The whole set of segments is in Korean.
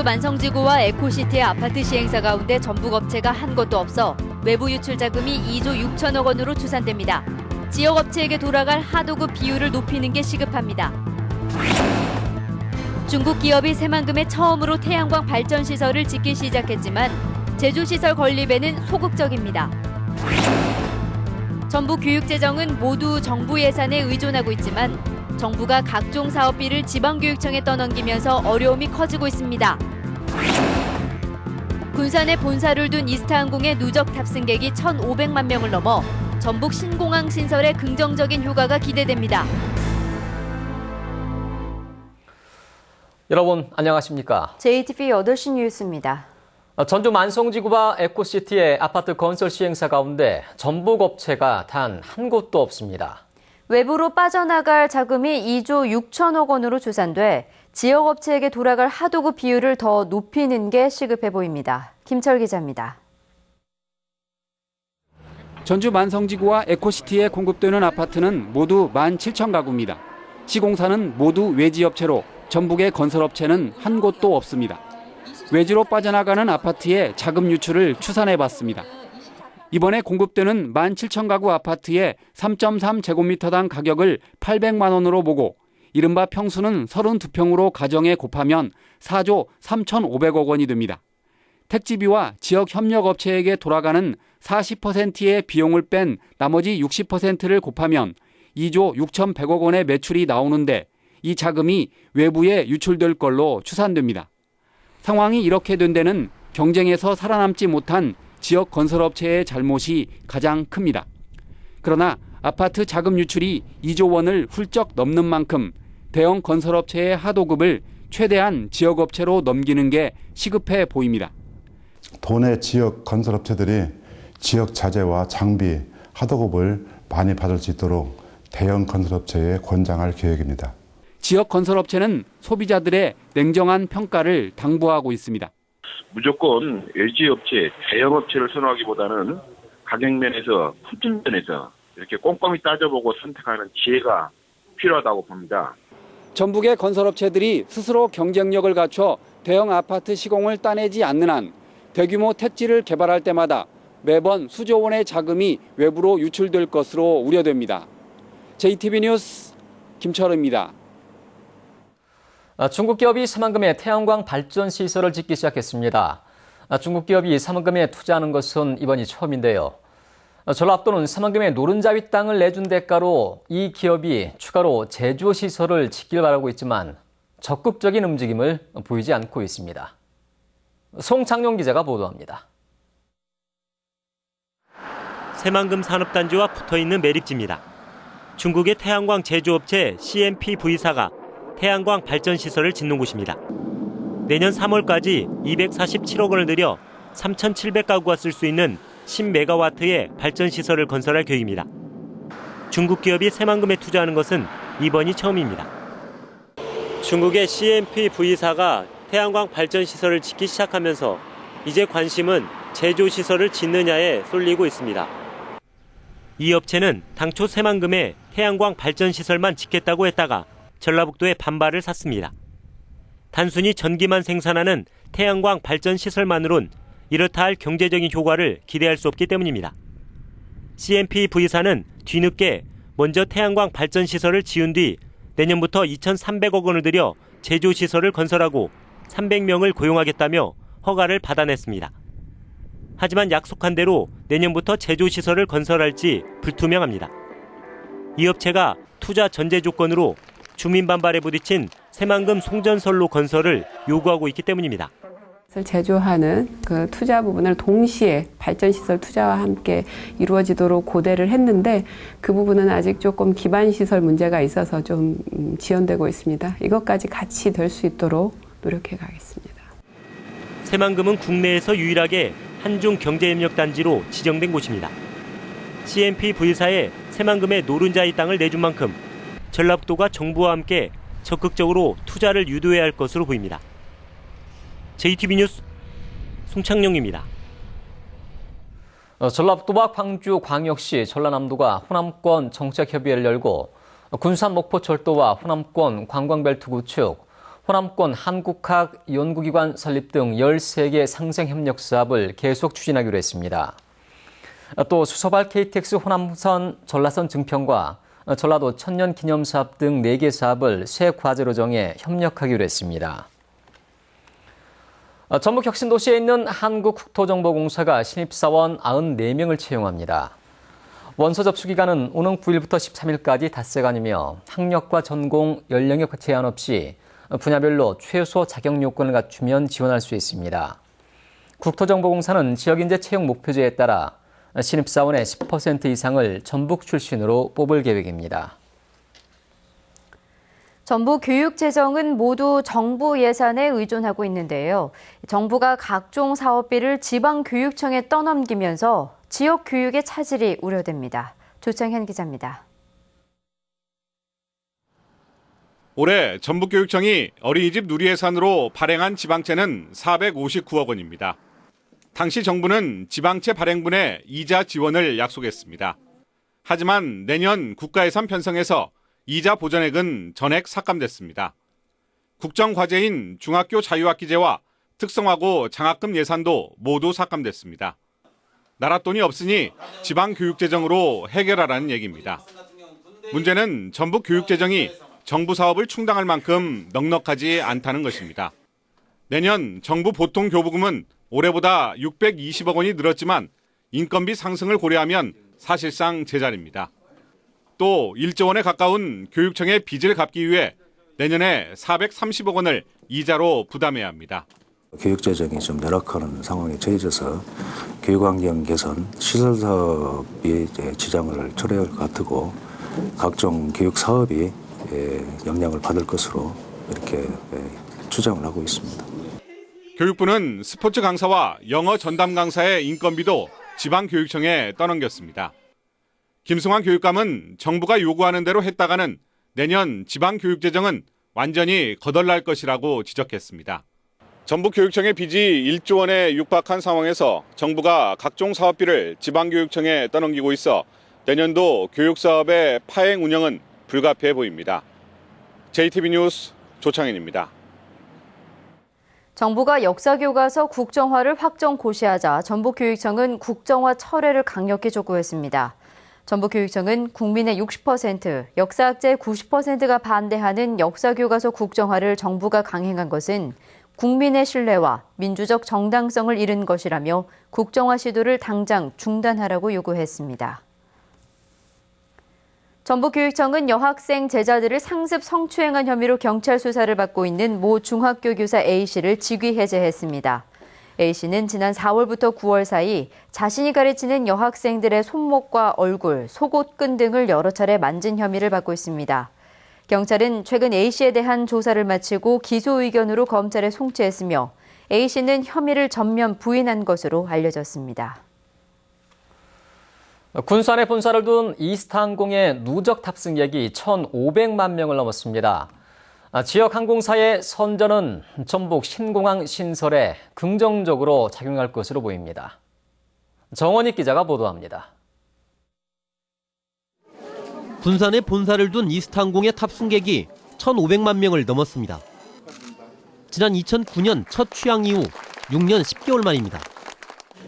만성지구와 에코시티의 아파트 시행사 가운데 전북업체가 한 것도 없어 외부 유출 자금이 2조 6천억 원으로 추산됩니다. 지역업체에게 돌아갈 하도급 비율을 높이는 게 시급합니다. 중국 기업이 새만금에 처음으로 태양광 발전 시설을 짓기 시작했지만 제조시설 건립에는 소극적입니다. 전북 교육재정은 모두 정부 예산에 의존하고 있지만 정부가 각종 사업비를 지방교육청에 떠넘기면서 어려움이 커지고 있습니다. 군산에 본사를 둔 이스타항공의 누적 탑승객이 1,500만 명을 넘어 전북 신공항 신설에 긍정적인 효과가 기대됩니다. 여러분 안녕하십니까? JTV 8시 뉴스입니다. 전주 만성지구와 에코시티의 아파트 건설 시행사 가운데 전북업체가 단 한 곳도 없습니다. 외부로 빠져나갈 자금이 2조 6천억 원으로 추산돼 지역업체에게 돌아갈 하도급 비율을 더 높이는 게 시급해 보입니다. 김철 기자입니다. 전주 만성지구와 에코시티에 공급되는 아파트는 모두 17,000가구입니다. 시공사는 모두 외지업체로 전북의 건설업체는 한 곳도 없습니다. 외지로 빠져나가는 아파트의 자금 유출을 추산해봤습니다. 이번에 공급되는 17,000가구 아파트의 3.3제곱미터당 가격을 800만 원으로 보고 이른바 평수는 32평으로 가정에 곱하면 4조 3,500억 원이 됩니다. 택지비와 지역 협력업체에게 돌아가는 40%의 비용을 뺀 나머지 60%를 곱하면 2조 6,100억 원의 매출이 나오는데 이 자금이 외부에 유출될 걸로 추산됩니다. 상황이 이렇게 된 데는 경쟁에서 살아남지 못한 지역 건설업체의 잘못이 가장 큽니다. 그러나 아파트 자금 유출이 2조 원을 훌쩍 넘는 만큼 대형 건설업체의 하도급을 최대한 지역업체로 넘기는 게 시급해 보입니다. 도내 지역 건설업체들이 지역 자재와 장비, 하도급을 많이 받을 수 있도록 대형 건설업체에 권장할 계획입니다. 지역 건설업체는 소비자들의 냉정한 평가를 당부하고 있습니다. 무조건 외지업체, 대형업체를 선호하기보다는 가격면에서, 품질면에서 이렇게 꼼꼼히 따져보고 선택하는 지혜가 필요하다고 봅니다. 전북의 건설업체들이 스스로 경쟁력을 갖춰 대형 아파트 시공을 따내지 않는 한 대규모 택지를 개발할 때마다 매번 수조 원의 자금이 외부로 유출될 것으로 우려됩니다. JTB 뉴스 김철우입니다. 중국 기업이 새만금에 태양광 발전 시설을 짓기 시작했습니다. 중국 기업이 새만금에 투자하는 것은 이번이 처음인데요. 전라북도는 새만금에 노른자위 땅을 내준 대가로 이 기업이 추가로 제조 시설을 짓길 바라고 있지만 적극적인 움직임을 보이지 않고 있습니다. 송창용 기자가 보도합니다. 새만금 산업단지와 붙어있는 매립지입니다. 중국의 태양광 제조업체 CMPV사가 태양광 발전 시설을 짓는 곳입니다. 내년 3월까지 247억 원을 들여 3,700가구가 쓸 수 있는 10메가와트의 발전 시설을 건설할 계획입니다. 중국 기업이 새만금에 투자하는 것은 이번이 처음입니다. 중국의 CMPV사가 태양광 발전 시설을 짓기 시작하면서 이제 관심은 제조 시설을 짓느냐에 쏠리고 있습니다. 이 업체는 당초 새만금에 태양광 발전 시설만 짓겠다고 했다가 전라북도의 반발을 샀습니다. 단순히 전기만 생산하는 태양광 발전 시설만으론 이렇다 할 경제적인 효과를 기대할 수 없기 때문입니다. CMPV사는 뒤늦게 먼저 태양광 발전 시설을 지은 뒤 내년부터 2,300억 원을 들여 제조 시설을 건설하고 300명을 고용하겠다며 허가를 받아냈습니다. 하지만 약속한 대로 내년부터 제조 시설을 건설할지 불투명합니다. 이 업체가 투자 전제 조건으로 주민 반발에 부딪힌 새만금 송전선로 건설을 요구하고 있기 때문입니다. 제조하는 그 투자 부분을 동시에 발전시설 투자와 함께 이루어지도록 고대를 했는데 그 부분은 아직 조금 기반시설 문제가 있어서 좀 지연되고 있습니다. 이것까지 같이 될 수 있도록 노력해 가겠습니다. 새만금은 국내에서 유일하게 한중 경제협력단지로 지정된 곳입니다. CMPV사에 새만금의 노른자위 땅을 내준 만큼 전라북도가 정부와 함께 적극적으로 투자를 유도해야 할 것으로 보입니다. JTB 뉴스 송창용입니다. 전라북도와 광주광역시, 전라남도가 호남권 정책협의회를 열고 군산 목포철도와 호남권 관광벨트 구축, 호남권 한국학 연구기관 설립 등 13개 상생협력 사업을 계속 추진하기로 했습니다. 또 수서발 KTX 호남선 전라선 증평과 전라도 천년기념사업 등 4개 사업을 새 과제로 정해 협력하기로 했습니다. 전북 혁신도시에 있는 한국국토정보공사가 신입사원 94명을 채용합니다. 원서 접수 기간은 오는 9일부터 13일까지 닷새간이며 학력과 전공, 연령에 제한 없이 분야별로 최소 자격 요건을 갖추면 지원할 수 있습니다. 국토정보공사는 지역인재 채용 목표제에 따라 신입사원의 10% 이상을 전북 출신으로 뽑을 계획입니다. 전북 교육재정은 모두 정부 예산에 의존하고 있는데요. 정부가 각종 사업비를 지방교육청에 떠넘기면서 지역 교육의 차질이 우려됩니다. 조창현 기자입니다. 올해 전북교육청이 어린이집 누리예산으로 발행한 지방채는 459억 원입니다. 당시 정부는 지방채 발행분에 이자 지원을 약속했습니다. 하지만 내년 국가예산 편성에서 이자 보전액은 전액 삭감됐습니다. 국정과제인 중학교 자유학기제와 특성화고 장학금 예산도 모두 삭감됐습니다. 나랏돈이 없으니 지방교육재정으로 해결하라는 얘기입니다. 문제는 전북 교육재정이 정부 사업을 충당할 만큼 넉넉하지 않다는 것입니다. 내년 정부 보통교부금은 올해보다 620억 원이 늘었지만 인건비 상승을 고려하면 사실상 제자리입니다. 또 1조 원에 가까운 교육청의 빚을 갚기 위해 내년에 430억 원을 이자로 부담해야 합니다. 교육재정이 좀 열악한 상황에 처해져서 교육환경 개선, 시설 사업이 지장을 초래할 것 같고 각종 교육 사업이 영향을 받을 것으로 이렇게 추정을 하고 있습니다. 교육부는 스포츠 강사와 영어 전담 강사의 인건비도 지방교육청에 떠넘겼습니다. 김승환 교육감은 정부가 요구하는 대로 했다가는 내년 지방교육재정은 완전히 거덜날 것이라고 지적했습니다. 전북교육청의 빚이 1조 원에 육박한 상황에서 정부가 각종 사업비를 지방교육청에 떠넘기고 있어 내년도 교육사업의 파행 운영은 불가피해 보입니다. JTB 뉴스 조창현입니다. 정부가 역사교과서 국정화를 확정 고시하자 전북교육청은 국정화 철회를 강력히 촉구했습니다. 전북교육청은 국민의 60%, 역사학자의 90%가 반대하는 역사교과서 국정화를 정부가 강행한 것은 국민의 신뢰와 민주적 정당성을 잃은 것이라며 국정화 시도를 당장 중단하라고 요구했습니다. 전북교육청은 여학생 제자들을 상습 성추행한 혐의로 경찰 수사를 받고 있는 모 중학교 교사 A씨를 직위 해제했습니다. A씨는 지난 4월부터 9월 사이 자신이 가르치는 여학생들의 손목과 얼굴, 속옷끈 등을 여러 차례 만진 혐의를 받고 있습니다. 경찰은 최근 A씨에 대한 조사를 마치고 기소 의견으로 검찰에 송치했으며 A씨는 혐의를 전면 부인한 것으로 알려졌습니다. 군산에 본사를 둔 이스타항공의 누적 탑승객이 1,500만 명을 넘었습니다. 지역 항공사의 선전은 전북 신공항 신설에 긍정적으로 작용할 것으로 보입니다. 정원익 기자가 보도합니다. 군산에 본사를 둔 이스타항공의 탑승객이 1,500만 명을 넘었습니다. 지난 2009년 첫 취항 이후 6년 10개월 만입니다.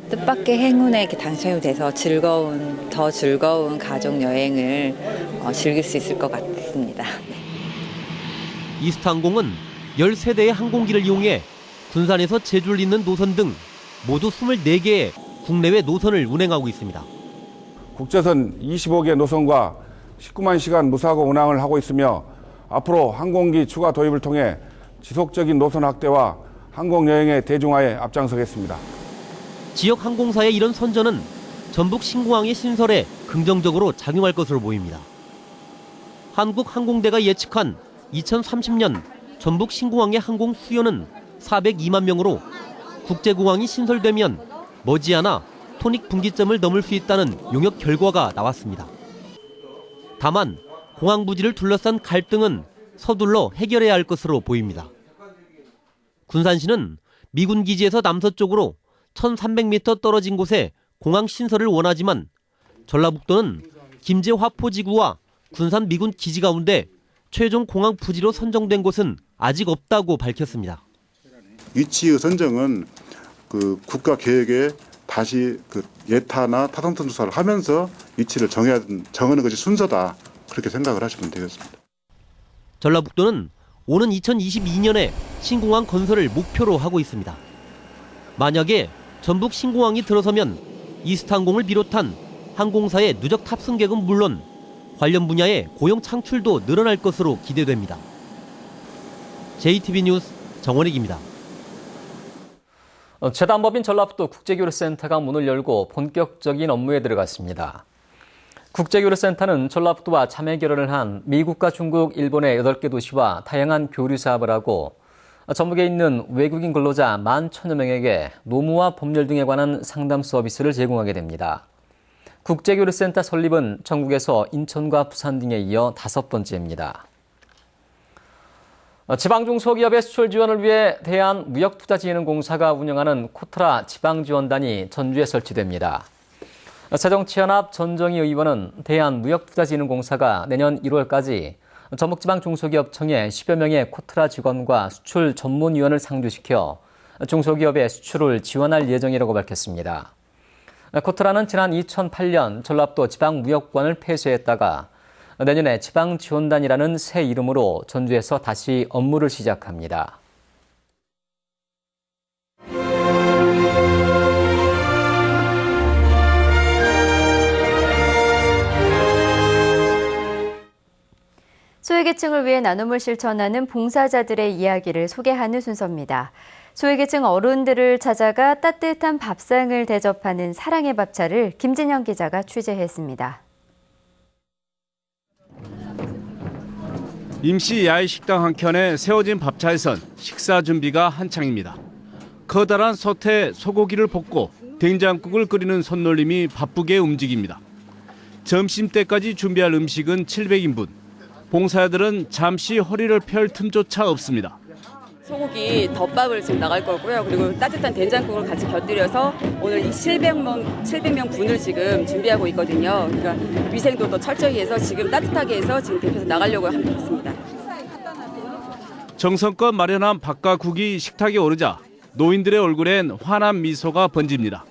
뜻밖의 행운에 당첨이 돼서 더 즐거운 가족 여행을 즐길 수 있을 것 같습니다. 이스타항공은 13대의 항공기를 이용해 군산에서 제주를 잇는 노선 등 모두 24개의 국내외 노선을 운행하고 있습니다. 국제선 25개 노선과 19만 시간 무사고 운항을 하고 있으며 앞으로 항공기 추가 도입을 통해 지속적인 노선 확대와 항공 여행의 대중화에 앞장서겠습니다. 지역 항공사의 이런 선전은 전북 신공항의 신설에 긍정적으로 작용할 것으로 보입니다. 한국항공대가 예측한 2030년 전북 신공항의 항공 수요는 402만 명으로 국제공항이 신설되면 머지않아 토닉 분기점을 넘을 수 있다는 용역 결과가 나왔습니다. 다만 공항 부지를 둘러싼 갈등은 서둘러 해결해야 할 것으로 보입니다. 군산시는 미군 기지에서 남서쪽으로 1,300m 떨어진 곳에 공항 신설을 원하지만 전라북도는 김제 화포지구와 군산 미군 기지 가운데 최종 공항 부지로 선정된 곳은 아직 없다고 밝혔습니다. 위치의 선정은 국가 계획에 다시 예타나 타당성 조사를 하면서 위치를 정하는 것이 순서다. 그렇게 생각을 하시면 되겠습니다. 전라북도는 오는 2022년에 신공항 건설을 목표로 하고 있습니다. 만약에 전북 신공항이 들어서면 이스타항공을 비롯한 항공사의 누적 탑승객은 물론 관련 분야의 고용 창출도 늘어날 것으로 기대됩니다. JTB 뉴스 정원익입니다. 재단법인 전라북도 국제교류센터가 문을 열고 본격적인 업무에 들어갔습니다. 국제교류센터는 전라북도와 자매 결연을 한 미국과 중국, 일본의 8개 도시와 다양한 교류 사업을 하고 전북에 있는 외국인 근로자 11,000여 명에게 노무와 법률 등에 관한 상담 서비스를 제공하게 됩니다. 국제교류센터 설립은 전국에서 인천과 부산 등에 이어 5번째입니다. 지방중소기업의 수출 지원을 위해 대한무역투자진흥공사가 운영하는 코트라 지방지원단이 전주에 설치됩니다. 새정치연합 전정희 의원은 대한무역투자진흥공사가 내년 1월까지 전북지방중소기업청에 10여 명의 코트라 직원과 수출 전문위원을 상주시켜 중소기업의 수출을 지원할 예정이라고 밝혔습니다. 코트라는 지난 2008년 전라북도 지방무역관을 폐쇄했다가 내년에 지방지원단이라는 새 이름으로 전주에서 다시 업무를 시작합니다. 소외계층을 위해 나눔을 실천하는 봉사자들의 이야기를 소개하는 순서입니다. 소외계층 어른들을 찾아가 따뜻한 밥상을 대접하는 사랑의 밥차를 김진영 기자가 취재했습니다. 임시 야외 식당 한켠에 세워진 밥차에선 식사 준비가 한창입니다. 커다란 솥에 소고기를 볶고 된장국을 끓이는 손놀림이 바쁘게 움직입니다. 점심때까지 준비할 음식은 700인분. 봉사자들은 잠시 허리를 펼 틈조차 없습니다. 소고기 덮밥을 지금 나갈 거고요. 그리고 따뜻한 된장국을 같이 곁들여서 오늘 이 700명 분을 지금 준비하고 있거든요. 그러니까 위생도 더 철저히 해서 지금 따뜻하게 해서 지금 대표해서 나가려고 합니다. 정성껏 마련한 밥과 국이 식탁에 오르자 노인들의 얼굴엔 환한 미소가 번집니다.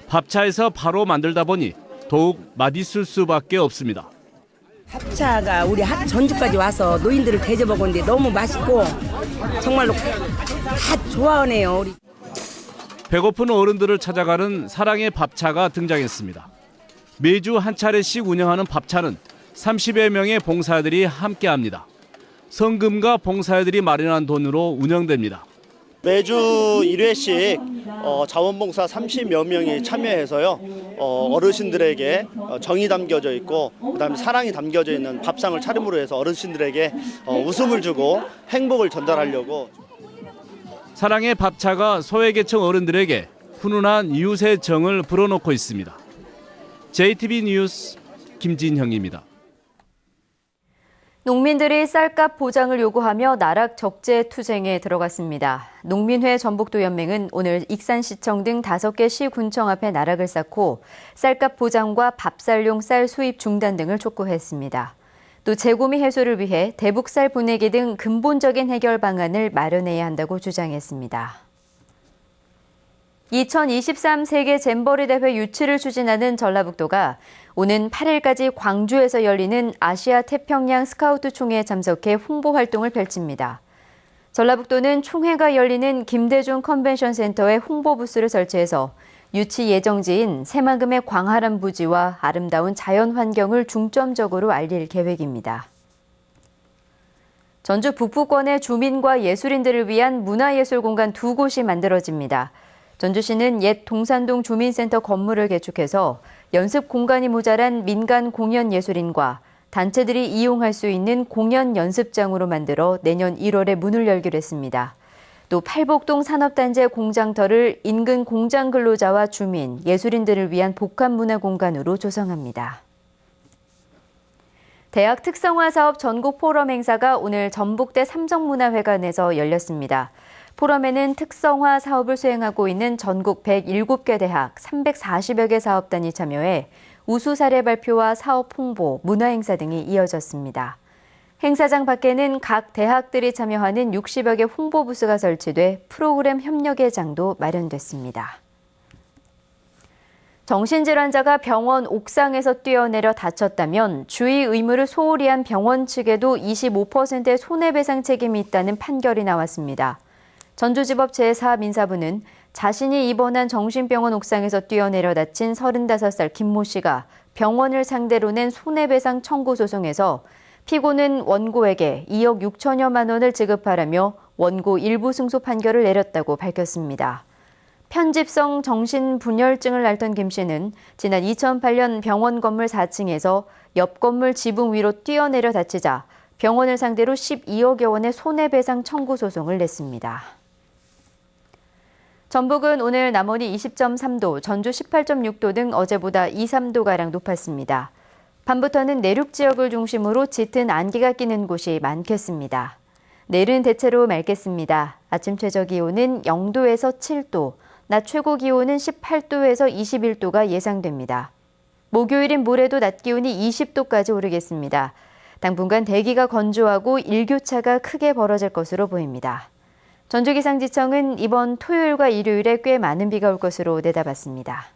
밥차에서 바로 만들다 보니 더욱 맛있을 수밖에 없습니다. 밥차가 우리 전주까지 와서 노인들을 대접하고 있는데 너무 맛있고 정말로 다 좋아하네요. 우리. 배고픈 어른들을 찾아가는 사랑의 밥차가 등장했습니다. 매주 한 차례씩 운영하는 밥차는 30여 명의 봉사자들이 함께합니다. 성금과 봉사자들이 마련한 돈으로 운영됩니다. 매주 1회씩 자원봉사 30여 명이 참여해서요. 어르신들에게 정이 담겨져 있고 그다음에 사랑이 담겨져 있는 밥상을 차림으로 해서 어르신들에게 웃음을 주고 행복을 전달하려고. 사랑의 밥차가 소외계층 어른들에게 훈훈한 이웃의 정을 불어넣고 있습니다. JTB 뉴스 김진형입니다. 농민들이 쌀값 보장을 요구하며 나락 적재 투쟁에 들어갔습니다. 농민회 전북도연맹은 오늘 익산시청 등 5개 시군청 앞에 나락을 쌓고 쌀값 보장과 밥쌀용 쌀 수입 중단 등을 촉구했습니다. 또 재고미 해소를 위해 대북쌀 보내기 등 근본적인 해결 방안을 마련해야 한다고 주장했습니다. 2023 세계 잼버리 대회 유치를 추진하는 전라북도가 오는 8일까지 광주에서 열리는 아시아 태평양 스카우트 총회에 참석해 홍보 활동을 펼칩니다. 전라북도는 총회가 열리는 김대중 컨벤션 센터에 홍보 부스를 설치해서 유치 예정지인 새만금의 광활한 부지와 아름다운 자연 환경을 중점적으로 알릴 계획입니다. 전주 북부권의 주민과 예술인들을 위한 문화예술 공간 2곳이 만들어집니다. 전주시는 옛 동산동 주민센터 건물을 개축해서 연습 공간이 모자란 민간 공연 예술인과 단체들이 이용할 수 있는 공연 연습장으로 만들어 내년 1월에 문을 열기로 했습니다. 또 팔복동 산업단지 공장터를 인근 공장 근로자와 주민, 예술인들을 위한 복합문화공간으로 조성합니다. 대학 특성화 사업 전국 포럼 행사가 오늘 전북대 삼성문화회관에서 열렸습니다. 포럼에는 특성화 사업을 수행하고 있는 전국 107개 대학 340여 개 사업단이 참여해 우수 사례 발표와 사업 홍보, 문화 행사 등이 이어졌습니다. 행사장 밖에는 각 대학들이 참여하는 60여 개 홍보부스가 설치돼 프로그램 협력의 장도 마련됐습니다. 정신질환자가 병원 옥상에서 뛰어내려 다쳤다면 주의 의무를 소홀히 한 병원 측에도 25%의 손해배상 책임이 있다는 판결이 나왔습니다. 전주지법 제4민사부는 자신이 입원한 정신병원 옥상에서 뛰어내려 다친 35살 김모 씨가 병원을 상대로 낸 손해배상 청구 소송에서 피고는 원고에게 2억 6천여만 원을 지급하라며 원고 일부 승소 판결을 내렸다고 밝혔습니다. 편집성 정신분열증을 앓던 김 씨는 지난 2008년 병원 건물 4층에서 옆 건물 지붕 위로 뛰어내려 다치자 병원을 상대로 12억여 원의 손해배상 청구 소송을 냈습니다. 전북은 오늘 남원이 20.3도, 전주 18.6도 등 어제보다 2, 3도가량 높았습니다. 밤부터는 내륙 지역을 중심으로 짙은 안개가 끼는 곳이 많겠습니다. 내일은 대체로 맑겠습니다. 아침 최저 기온은 0도에서 7도, 낮 최고 기온은 18도에서 21도가 예상됩니다. 목요일인 모레도 낮 기온이 20도까지 오르겠습니다. 당분간 대기가 건조하고 일교차가 크게 벌어질 것으로 보입니다. 전주기상지청은 이번 토요일과 일요일에 꽤 많은 비가 올 것으로 내다봤습니다.